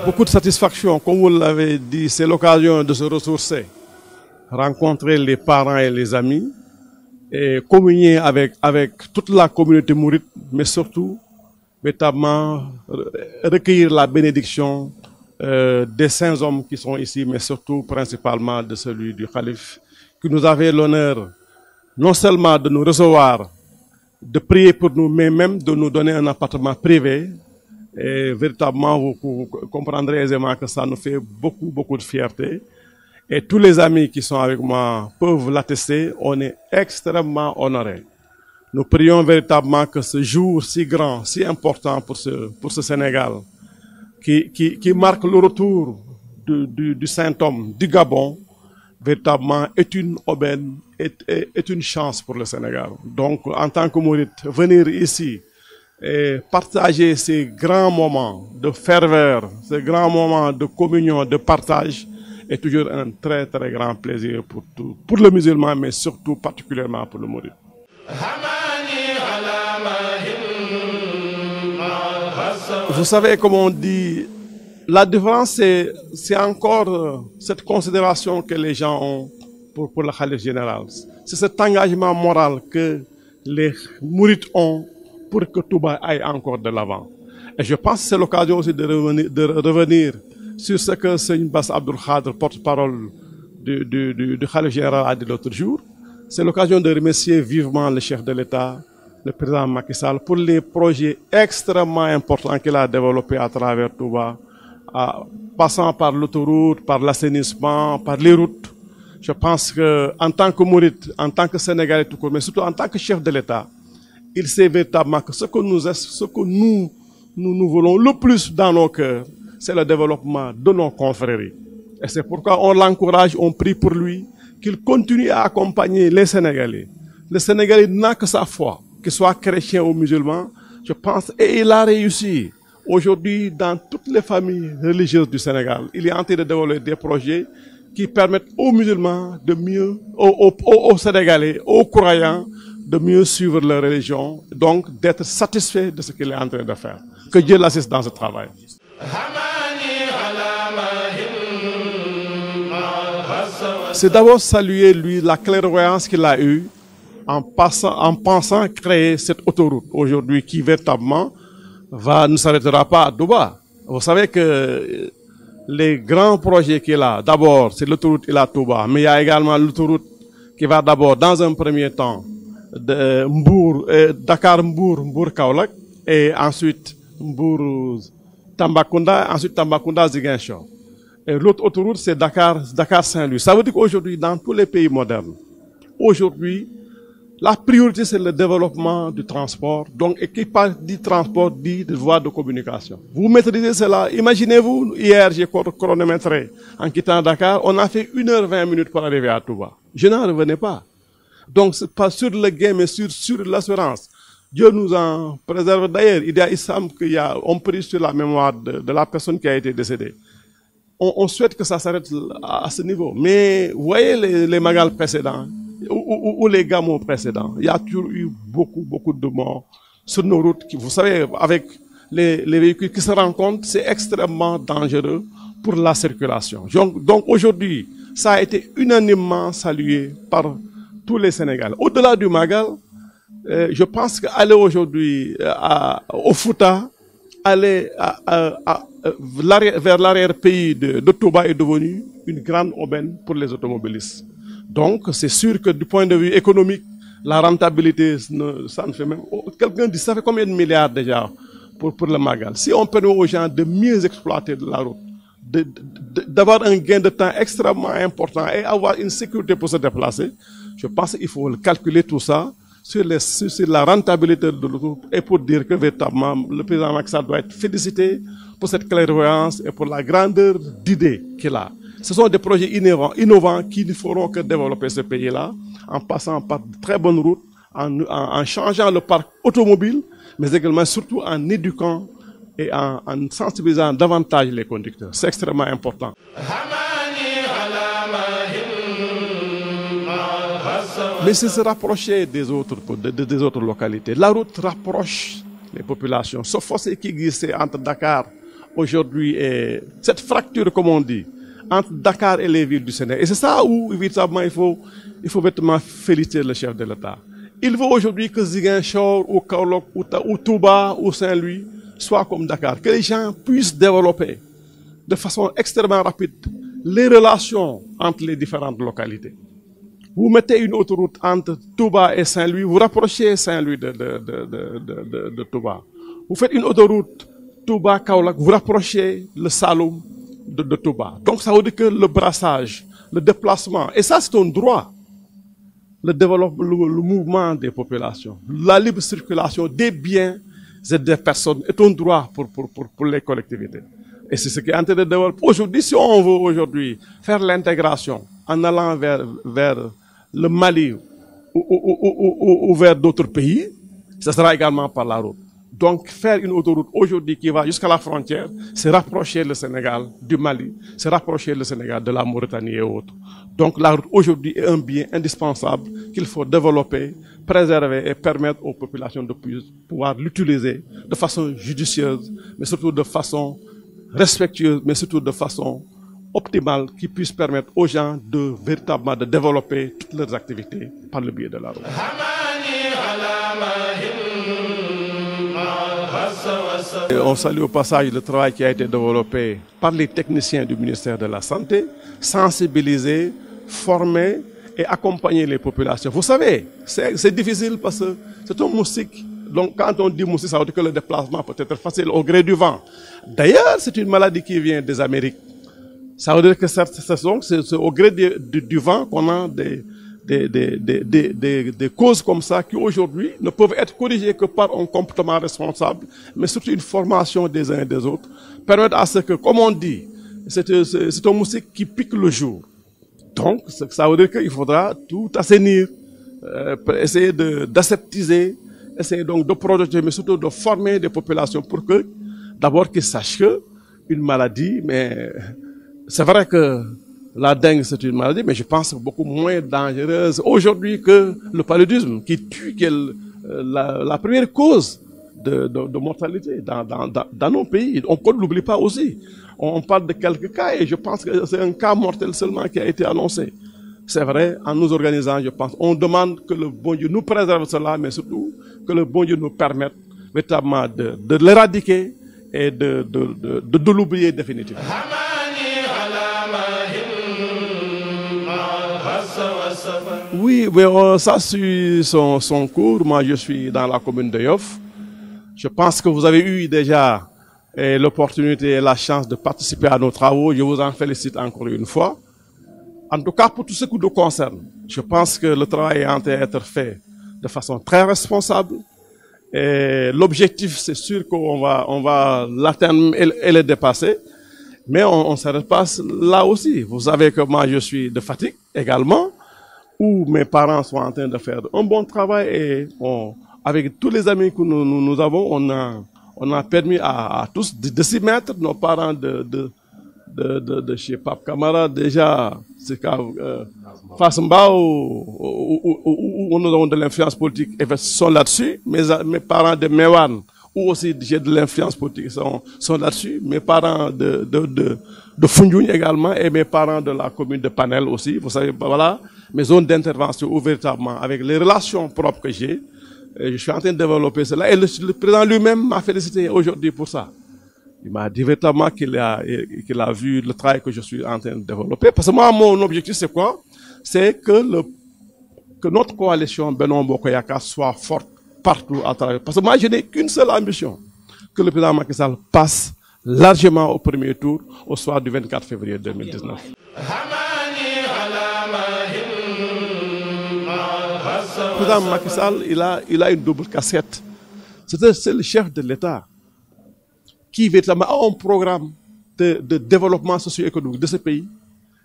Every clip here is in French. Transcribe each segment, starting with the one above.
Beaucoup de satisfaction, comme vous l'avez dit, c'est l'occasion de se ressourcer, rencontrer les parents et les amis, et communier avec toute la communauté mouride, mais surtout, véritablement, recueillir la bénédiction des saints hommes qui sont ici, mais surtout, principalement, de celui du calife, qui nous avait l'honneur non seulement de nous recevoir, de prier pour nous, mais même de nous donner un appartement privé. Et véritablement, vous comprendrez aisément que ça nous fait beaucoup de fierté. Et tous les amis qui sont avec moi peuvent l'attester, on est extrêmement honorés. Nous prions véritablement que ce jour si grand, si important pour ce Sénégal, qui marque le retour du Saint-Homme du Gabon, véritablement est une aubaine, est une chance pour le Sénégal. Donc, en tant que mouride, venir ici et partager ces grands moments de ferveur, ces grands moments de communion, de partage, est toujours un très grand plaisir pour le musulman, mais surtout particulièrement pour le mouride. Vous savez, comme on dit, la différence, c'est encore cette considération que les gens ont pour le khalife général. C'est cet engagement moral que les mourides ont pour que Touba aille encore de l'avant. Et je pense que c'est l'occasion aussi de revenir sur ce que Seigneur Bass Abdul Khadr, porte-parole du khalife général, a dit l'autre jour. C'est l'occasion de remercier vivement le chef de l'État, le président Macky Sall, pour les projets extrêmement importants qu'il a développés à travers Touba, passant par l'autoroute, par l'assainissement, par les routes. Je pense qu'en tant que mouride, en tant que Sénégalais tout court, mais surtout en tant que chef de l'État, il sait véritablement que ce que nous voulons le plus dans nos cœurs, c'est le développement de nos confréries. Et c'est pourquoi on l'encourage, on prie pour lui, qu'il continue à accompagner les Sénégalais. Le Sénégalais n'a que sa foi, qu'il soit chrétien ou musulman, je pense, et il a réussi. Aujourd'hui, dans toutes les familles religieuses du Sénégal, il est en train de développer des projets qui permettent aux musulmans de mieux, aux Sénégalais, aux croyants, de mieux suivre leur religion, donc d'être satisfait de ce qu'il est en train de faire. Que Dieu l'assiste dans ce travail. C'est d'abord saluer, lui, la clairvoyance qu'il a eue en pensant créer cette autoroute aujourd'hui qui véritablement ne s'arrêtera pas à Touba. Vous savez que les grands projets qu'il a, d'abord, c'est l'autoroute Ila Touba, mais il y a également l'autoroute qui va d'abord, dans un premier temps, de Dakar, Mbour, Kaolack, et ensuite Mbour, Tambacounda, ensuite Tambacounda, Ziguinchor. Et l'autre autoroute, c'est Dakar, Saint-Louis. Ça veut dire qu'aujourd'hui, dans tous les pays modernes, aujourd'hui, la priorité, c'est le développement du transport. Donc, et qui parle du transport, dit de voies de communication. Vous maîtrisez cela. Imaginez-vous, hier, j'ai chronométré en quittant Dakar, on a fait 1h20 pour arriver à Touba. Je n'en revenais pas. Donc, c'est pas sur le gain, mais sur l'assurance. Dieu nous en préserve. D'ailleurs, il semble on prie sur la mémoire de la personne qui a été décédée. On souhaite que ça s'arrête à ce niveau. Mais, vous voyez les magals précédents, ou les gamons précédents, il y a toujours eu beaucoup de morts sur nos routes. Vous savez, avec les véhicules qui se rencontrent, c'est extrêmement dangereux pour la circulation. Donc aujourd'hui, ça a été unanimement salué par tous les Sénégalais. Au-delà du Magal, je pense qu'aller aujourd'hui au Fouta, aller vers l'arrière-pays de Touba est devenu une grande aubaine pour les automobilistes. Donc, c'est sûr que du point de vue économique, la rentabilité, ça ne fait même... Quelqu'un dit, ça fait combien de milliards déjà pour le Magal? Si on permet aux gens de mieux exploiter la route, d'avoir un gain de temps extrêmement important et avoir une sécurité pour se déplacer, je pense qu'il faut calculer tout ça sur la rentabilité de l'autoroute et pour dire que véritablement le président Macky Sall doit être félicité pour cette clairvoyance et pour la grandeur d'idées qu'il a. Ce sont des projets innovants qui ne feront que développer ce pays-là en passant par de très bonnes routes, en changeant le parc automobile, mais également surtout en éduquant et en sensibilisant davantage les conducteurs. C'est extrêmement important. Mais c'est se rapprocher des autres localités. La route rapproche les populations. Ce fossé qui existait entre Dakar aujourd'hui et cette fracture, comme on dit, entre Dakar et les villes du Sénégal. Et c'est ça où, évidemment, il faut véritablement féliciter le chef de l'État. Il veut aujourd'hui que Ziguinchor, ou Kaolack, ou Touba, ou Saint-Louis soient comme Dakar. Que les gens puissent développer de façon extrêmement rapide les relations entre les différentes localités. Vous mettez une autoroute entre Touba et Saint-Louis, vous rapprochez Saint-Louis de Touba. Vous faites une autoroute Touba-Kaolack, vous rapprochez le Saloum de Touba. Donc ça veut dire que le brassage, le déplacement, et ça c'est un droit, le développement, le mouvement des populations, la libre circulation des biens et des personnes est un droit pour les collectivités. Et c'est ce qui est en train de développer. Aujourd'hui, si on veut aujourd'hui faire l'intégration en allant vers le Mali ou vers d'autres pays, ce sera également par la route. Donc faire une autoroute aujourd'hui qui va jusqu'à la frontière, c'est rapprocher le Sénégal du Mali, c'est rapprocher le Sénégal de la Mauritanie et autres. Donc la route aujourd'hui est un bien indispensable qu'il faut développer, préserver et permettre aux populations de pouvoir l'utiliser de façon judicieuse, mais surtout de façon respectueuse, mais surtout de façon optimale qui puisse permettre aux gens de véritablement de développer toutes leurs activités par le biais de la route. Et on salue au passage le travail qui a été développé par les techniciens du ministère de la Santé, sensibiliser, former et accompagner les populations. Vous savez, c'est difficile parce que c'est un moustique. Donc quand on dit moustique, ça veut dire que le déplacement peut être facile au gré du vent. D'ailleurs, c'est une maladie qui vient des Amériques. Ça veut dire que c'est au gré du vent qu'on a des causes comme ça qui aujourd'hui ne peuvent être corrigées que par un comportement responsable, mais surtout une formation des uns et des autres, permettre à ce que, comme on dit, c'est un moustique qui pique le jour. Donc, ça veut dire qu'il faudra tout assainir, essayer d'aseptiser, essayer donc de protéger, mais surtout de former des populations pour que, d'abord, qu'ils sachent que une maladie, mais c'est vrai que la dengue, c'est une maladie, mais je pense beaucoup moins dangereuse aujourd'hui que le paludisme, qui tue, qui est la première cause de mortalité dans nos pays. On ne l'oublie pas aussi. On parle de quelques cas et je pense que c'est un cas mortel seulement qui a été annoncé. C'est vrai, en nous organisant, je pense, on demande que le bon Dieu nous préserve cela, mais surtout que le bon Dieu nous permette véritablement de l'éradiquer et de l'oublier définitivement. Oui, mais ça suit son cours. Moi, je suis dans la commune de Yoff. Je pense que vous avez eu déjà l'opportunité et la chance de participer à nos travaux. Je vous en félicite encore une fois. En tout cas, pour tout ce qui nous concerne, je pense que le travail est en train d'être fait de façon très responsable. L'objectif, c'est sûr qu'on va l'atteindre et le dépasser. Mais on ne s'arrête pas là aussi. Vous savez que moi, je suis de Fatick également, où mes parents sont en train de faire un bon travail et avec tous les amis que nous avons, on a permis à tous de s'y mettre. Nos parents de chez Pape Camara, déjà, c'est Fassamba, où nous avons de l'influence politique, et sont là-dessus. Mes parents de Mewan, où aussi j'ai de l'influence politique, sont là-dessus. Mes parents de Foundiougne également, et mes parents de la commune de Panel aussi. Vous savez, voilà, mes zones d'intervention où véritablement, avec les relations propres que j'ai, je suis en train de développer cela. Et le président lui-même m'a félicité aujourd'hui pour ça. Il m'a dit véritablement qu'il a vu le travail que je suis en train de développer. Parce que moi, mon objectif, c'est quoi? C'est que notre coalition Benno Bokk Yakaar soit forte partout à travers. Parce que moi, je n'ai qu'une seule ambition, que le président Macky Sall passe largement au premier tour au soir du 24 février 2019. Le président Macky Sall, il a une double casquette. C'est le chef de l'État qui véritablement a un programme de développement socio-économique de ce pays,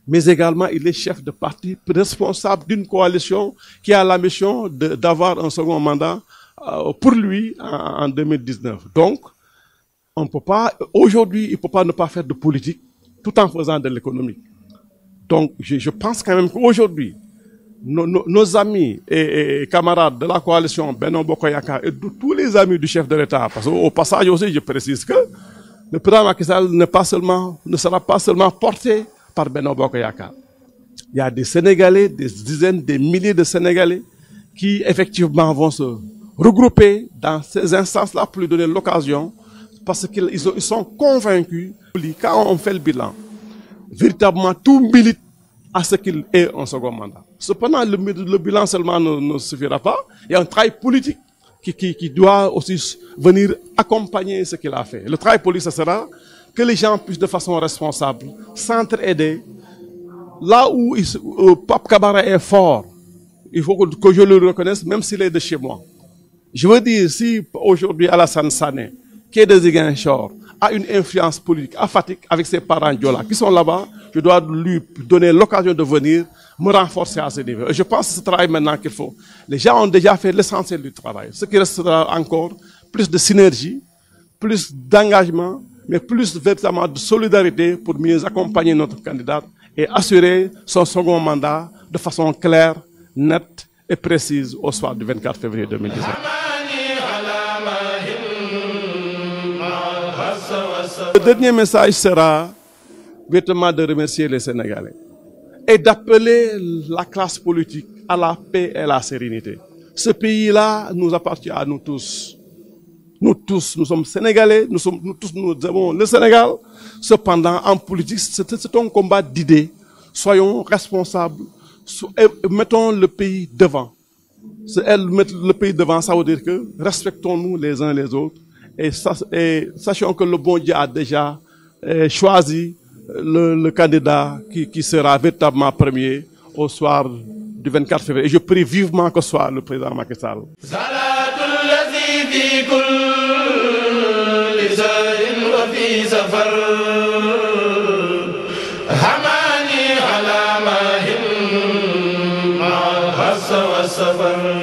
mais également il est chef de parti, responsable d'une coalition qui a la mission d'avoir un second mandat pour lui en 2019. Donc, on peut pas, aujourd'hui, il ne peut pas ne pas faire de politique tout en faisant de l'économie. Donc, je pense quand même qu'aujourd'hui, nos amis et camarades de la coalition Benno Bokk Yakaar et de tous les amis du chef de l'État, parce qu'au passage aussi, je précise que le président Macky Sall ne sera pas seulement porté par Benno Bokk Yakaar. Il y a des Sénégalais, des dizaines, des milliers de Sénégalais qui effectivement vont se regrouper dans ces instances-là pour lui donner l'occasion, parce qu'ils sont convaincus, quand on fait le bilan, véritablement tout milite à ce qu'il ait un second mandat. Cependant, le bilan seulement ne suffira pas. Il y a un travail politique qui doit aussi venir accompagner ce qu'il a fait. Le travail politique, ce sera que les gens puissent de façon responsable s'entraider. Là où Pape Kabara est fort, il faut que je le reconnaisse, même s'il est de chez moi. Je veux dire, si aujourd'hui Alassane Sané, qui est de Ziguinchor, a une influence politique à Fatick avec ses parents Diola qui sont là-bas, je dois lui donner l'occasion de venir me renforcer à ce niveau. Et je pense que ce travail maintenant qu'il faut. Les gens ont déjà fait l'essentiel du travail. Ce qui restera encore, plus de synergie, plus d'engagement, mais plus véritablement de solidarité pour mieux accompagner notre candidat et assurer son second mandat de façon claire, nette et précise au soir du 24 février 2019. Le dernier message sera véritablement de remercier les Sénégalais et d'appeler la classe politique à la paix et à la sérénité. Ce pays-là nous appartient à nous tous. Nous tous, nous sommes Sénégalais, nous aimons le Sénégal. Cependant, en politique, c'est un combat d'idées. Soyons responsables et mettons le pays devant. Mettre le pays devant, ça veut dire que respectons-nous les uns les autres. Et sachons que le bon Dieu a déjà choisi le candidat qui sera véritablement premier au soir du 24 février. Et je prie vivement que ce soit le président Macky Sall. hamani ala mahim ma hasa wa safar